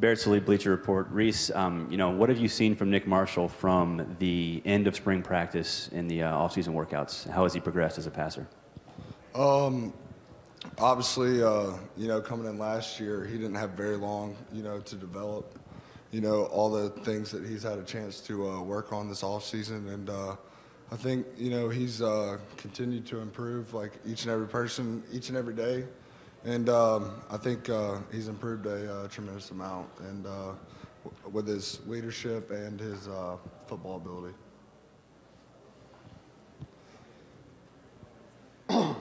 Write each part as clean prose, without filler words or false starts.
Barrett Sallee, Bleacher Report. Reese, what have you seen from Nick Marshall from the end of spring practice in the off-season workouts? How has he progressed as a passer? Obviously, coming in last year, he didn't have very long, to develop, all the things that he's had a chance to work on this offseason. And I think, he's continued to improve, like each and every day. And I think he's improved a tremendous amount, and with his leadership and his football ability. How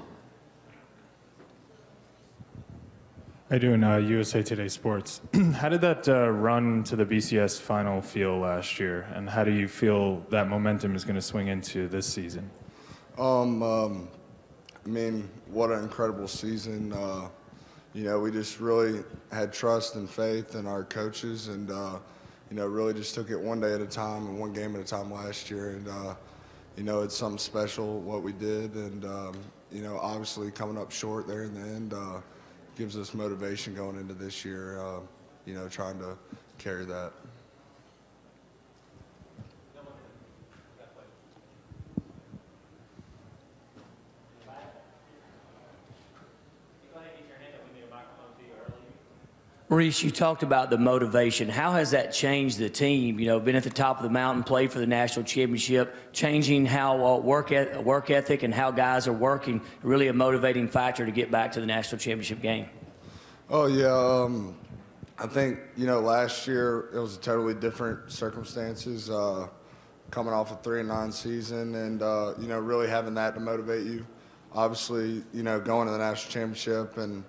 you doing, USA Today Sports? How did that run to the BCS final feel last year, and how do you feel that momentum is going to swing into this season? What an incredible season. We just really had trust and faith in our coaches, and really just took it one day at a time and one game at a time last year. And it's something special what we did, and obviously coming up short there in the end gives us motivation going into this year, trying to carry that. Reese, you talked about the motivation. How has that changed the team? Been at the top of the mountain, played for the national championship, changing how work ethic and how guys are working, really a motivating factor to get back to the national championship game. Oh, yeah. I think, last year it was totally different circumstances, coming off a 3-9 season and, really having that to motivate you. Obviously, going to the national championship and,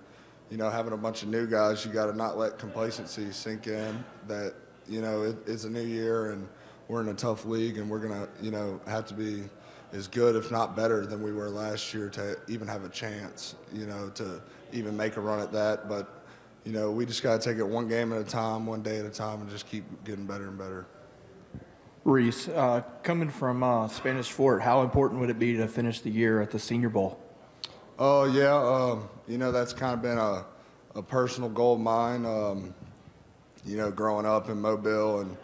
having a bunch of new guys, you got to not let complacency sink in that, it's a new year and we're in a tough league and we're going to, have to be as good, if not better, than we were last year to even have a chance, to even make a run at that. But, we just got to take it one game at a time, one day at a time, and just keep getting better and better. Reese, coming from Spanish Fort, how important would it be to finish the year at the Senior Bowl? Oh, yeah. That's kind of been a personal goal of mine, growing up in Mobile and,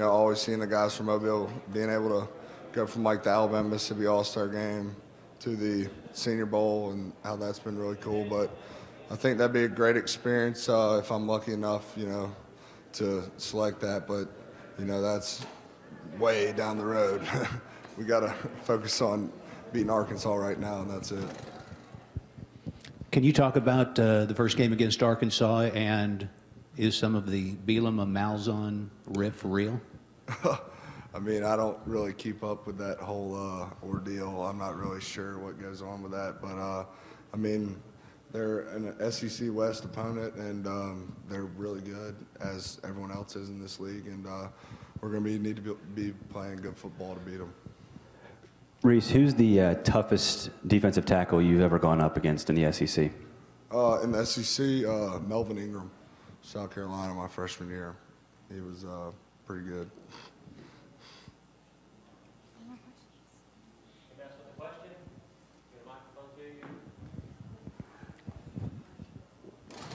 always seeing the guys from Mobile being able to go from like the Alabama-Mississippi All-Star game to the Senior Bowl and how that's been really cool. But I think that'd be a great experience if I'm lucky enough, to select that. But, that's way down the road. We got to focus on beating Arkansas right now, and that's it. Can you talk about the first game against Arkansas, and is some of the Bielema Malzahn riff real? I don't really keep up with that whole ordeal. I'm not really sure what goes on with that. But, they're an SEC West opponent, and they're really good, as everyone else is in this league. And we're going to need to be playing good football to beat them. Reese, who's the toughest defensive tackle you've ever gone up against in the SEC? In the SEC, Melvin Ingram, South Carolina, my freshman year. He was pretty good.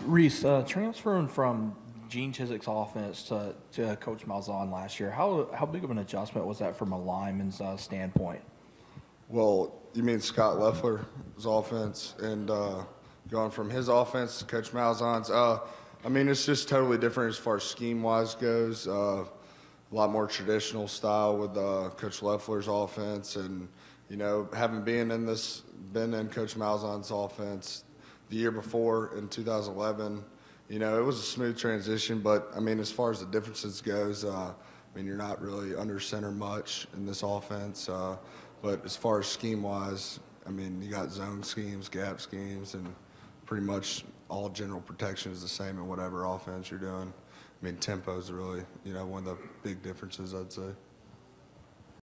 Reese, transferring from Gene Chizik's offense to Coach Malzahn last year, how big of an adjustment was that from a lineman's standpoint? Well, you mean Scott Loeffler's offense and going from his offense to Coach Malzahn's? It's just totally different as far as scheme-wise goes. A lot more traditional style with Coach Loeffler's offense, and having been in Coach Malzahn's offense the year before in 2011, it was a smooth transition. But as far as the differences goes, you're not really under center much in this offense. But as far as scheme-wise, you got zone schemes, gap schemes, and pretty much all general protection is the same in whatever offense you're doing. Tempo is really, one of the big differences, I'd say.